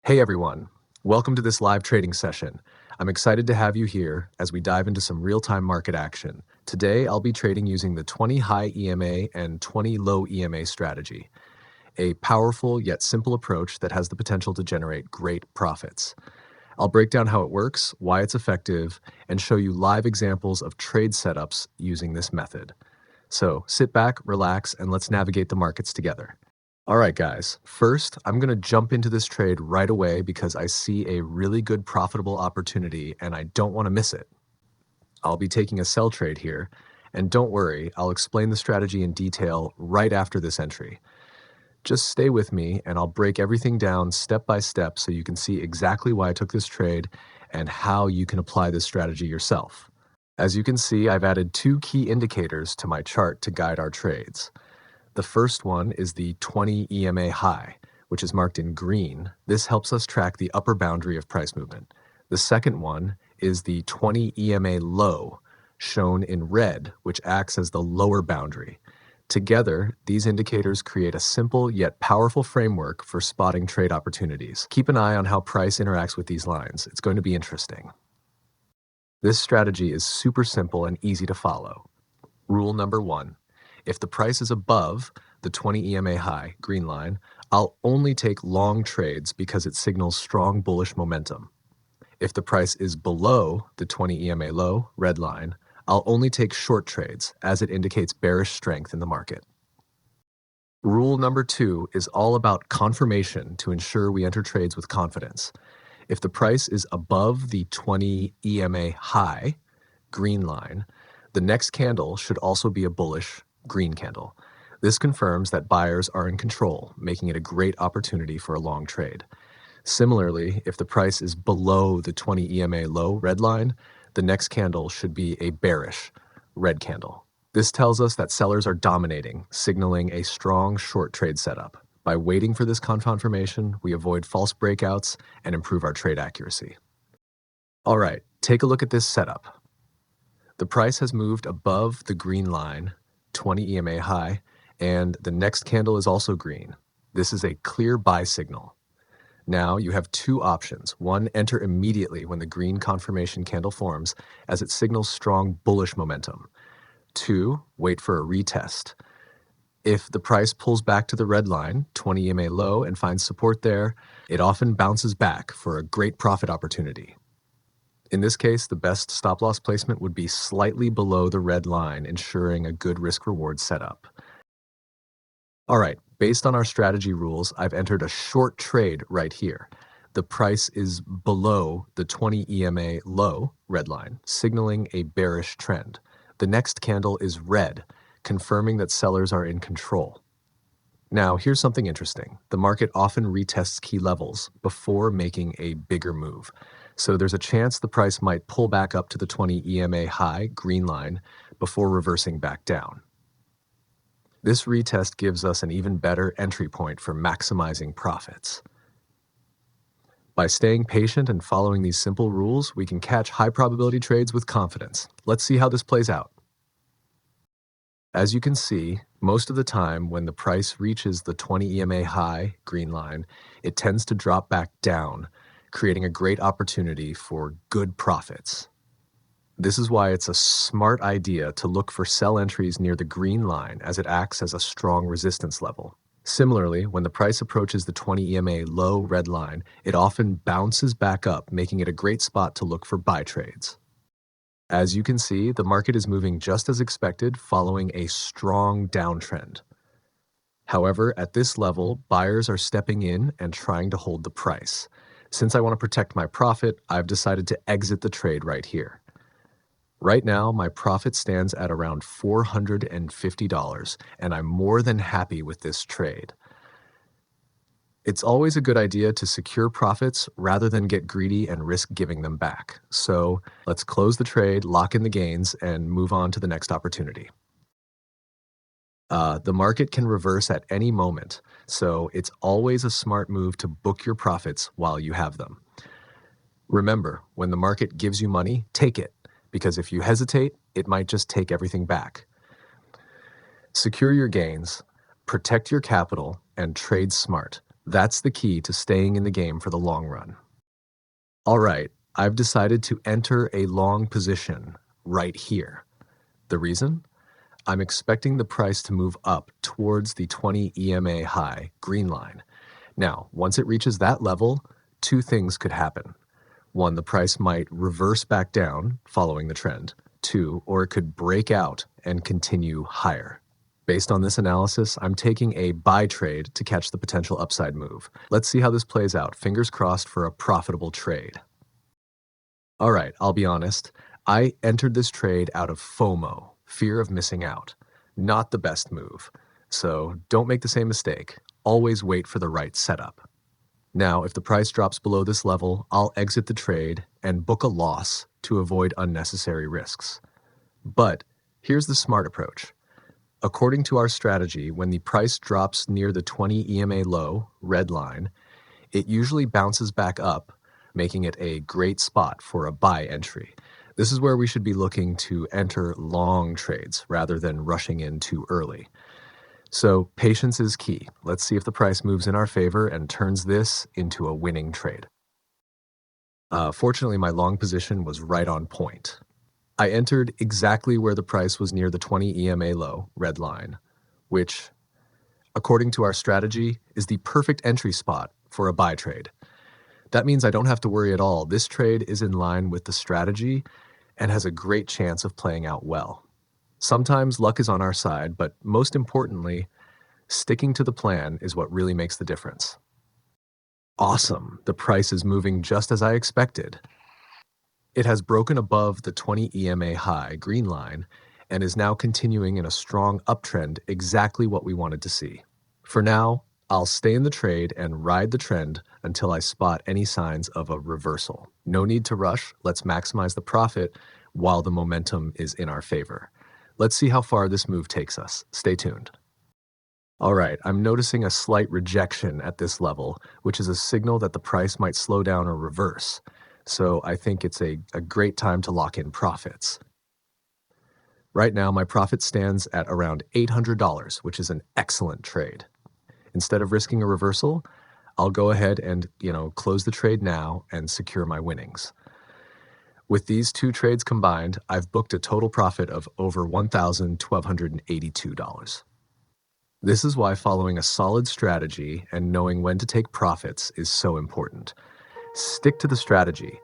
Hey everyone, welcome to this live trading session. I'm excited to have you here as we dive into some real-time market action. Today, I'll be trading using the 20 high EMA and 20 low EMA strategy, a powerful yet simple approach that has the potential to generate great profits. I'll break down how it works, why it's effective, and show you live examples of trade setups using this method. So sit back, relax, and let's navigate the markets together. All right, guys. First, I'm going to jump into this trade right away because I see a really good profitable opportunity and I don't want to miss it. I'll be taking a sell trade here, and don't worry, I'll explain the strategy in detail right after this entry. Just stay with me and I'll break everything down step by step so you can see exactly why I took this trade and how you can apply this strategy yourself. As you can see, I've added two key indicators to my chart to guide our trades. The first one is the 20 EMA high, which is marked in green. This helps us track the upper boundary of price movement. The second one is the 20 EMA low, shown in red, which acts as the lower boundary. Together, these indicators create a simple yet powerful framework for spotting trade opportunities. Keep an eye on how price interacts with these lines. It's going to be interesting. This strategy is super simple and easy to follow. Rule number 1. If the price is above the 20 EMA high, green line, I'll only take long trades because it signals strong bullish momentum. If the price is below the 20 EMA low, red line, I'll only take short trades as it indicates bearish strength in the market. Rule number 2 is all about confirmation to ensure we enter trades with confidence. If the price is above the 20 EMA high, green line, the next candle should also be a bullish green candle. This confirms that buyers are in control, making it a great opportunity for a long trade. Similarly, if the price is below the 20 EMA low red line, the next candle should be a bearish red candle. This tells us that sellers are dominating, signaling a strong short trade setup. By waiting for this confirmation, we avoid false breakouts and improve our trade accuracy. All right, take a look at this setup. The price has moved above the green line, 20 EMA high, and the next candle is also green. This is a clear buy signal. Now you have two options. One, enter immediately when the green confirmation candle forms, as it signals strong bullish momentum. Two, wait for a retest. If the price pulls back to the red line, 20 EMA low, and finds support there, it often bounces back for a great profit opportunity. In this case, the best stop-loss placement would be slightly below the red line, ensuring a good risk-reward setup. All right, based on our strategy rules, I've entered a short trade right here. The price is below the 20 EMA low, red line, signaling a bearish trend. The next candle is red, confirming that sellers are in control. Now, here's something interesting. The market often retests key levels before making a bigger move. So there's a chance the price might pull back up to the 20 EMA high, green line, before reversing back down. This retest gives us an even better entry point for maximizing profits. By staying patient and following these simple rules, we can catch high probability trades with confidence. Let's see how this plays out. As you can see, most of the time when the price reaches the 20 EMA high, green line, it tends to drop back down, creating a great opportunity for good profits. This is why it's a smart idea to look for sell entries near the green line, as it acts as a strong resistance level. Similarly, when the price approaches the 20 EMA low red line, it often bounces back up, making it a great spot to look for buy trades. As you can see, the market is moving just as expected, following a strong downtrend. However, at this level, buyers are stepping in and trying to hold the price. Since I want to protect my profit, I've decided to exit the trade right here. Right now, my profit stands at around $450, and I'm more than happy with this trade. It's always a good idea to secure profits rather than get greedy and risk giving them back. So let's close the trade, lock in the gains, and move on to the next opportunity. The market can reverse at any moment, so it's always a smart move to book your profits while you have them. Remember, when the market gives you money, take it, because if you hesitate, it might just take everything back. Secure your gains, protect your capital, and trade smart. That's the key to staying in the game for the long run. All right, I've decided to enter a long position right here. The reason? I'm expecting the price to move up towards the 20 EMA high green line. Now, once it reaches that level, two things could happen. One, the price might reverse back down following the trend. Two, or it could break out and continue higher. Based on this analysis, I'm taking a buy trade to catch the potential upside move. Let's see how this plays out. Fingers crossed for a profitable trade. All right, I'll be honest. I entered this trade out of FOMO, fear of missing out. Not the best move. So don't make the same mistake. Always wait for the right setup. Now, if the price drops below this level, I'll exit the trade and book a loss to avoid unnecessary risks. But here's the smart approach. According to our strategy, when the price drops near the 20 EMA low, red line, it usually bounces back up, making it a great spot for a buy entry. This is where we should be looking to enter long trades rather than rushing in too early. So patience is key. Let's see if the price moves in our favor and turns this into a winning trade. Fortunately, my long position was right on point. I entered exactly where the price was near the 20 EMA low, red line, which, according to our strategy, is the perfect entry spot for a buy trade. That means I don't have to worry at all. This trade is in line with the strategy and has a great chance of playing out well. Sometimes luck is on our side, but most importantly, sticking to the plan is what really makes the difference. Awesome, the price is moving just as I expected. It has broken above the 20 EMA high, green line, and is now continuing in a strong uptrend, exactly what we wanted to see. For now, I'll stay in the trade and ride the trend until I spot any signs of a reversal. No need to rush, let's maximize the profit while the momentum is in our favor. Let's see how far this move takes us. Stay tuned. All right, I'm noticing a slight rejection at this level, which is a signal that the price might slow down or reverse. So I think it's a great time to lock in profits. Right now, my profit stands at around $800, which is an excellent trade. Instead of risking a reversal, I'll go ahead and, close the trade now and secure my winnings. With these two trades combined, I've booked a total profit of over $1,282. This is why following a solid strategy and knowing when to take profits is so important. Stick to the strategy.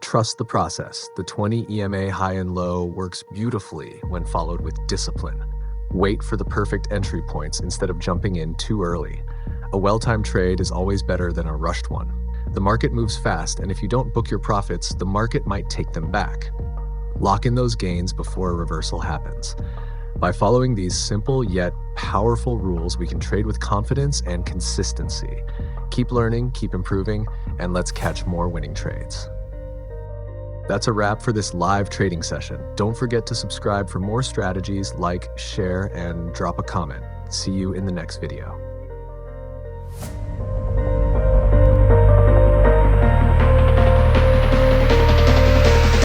Trust the process. The 20 EMA high and low works beautifully when followed with discipline. Wait for the perfect entry points instead of jumping in too early. A well-timed trade is always better than a rushed one. The market moves fast, and if you don't book your profits, the market might take them back. Lock in those gains before a reversal happens. By following these simple yet powerful rules, we can trade with confidence and consistency. Keep learning, keep improving, and let's catch more winning trades. That's a wrap for this live trading session. Don't forget to subscribe for more strategies, like, share, and drop a comment. See you in the next video.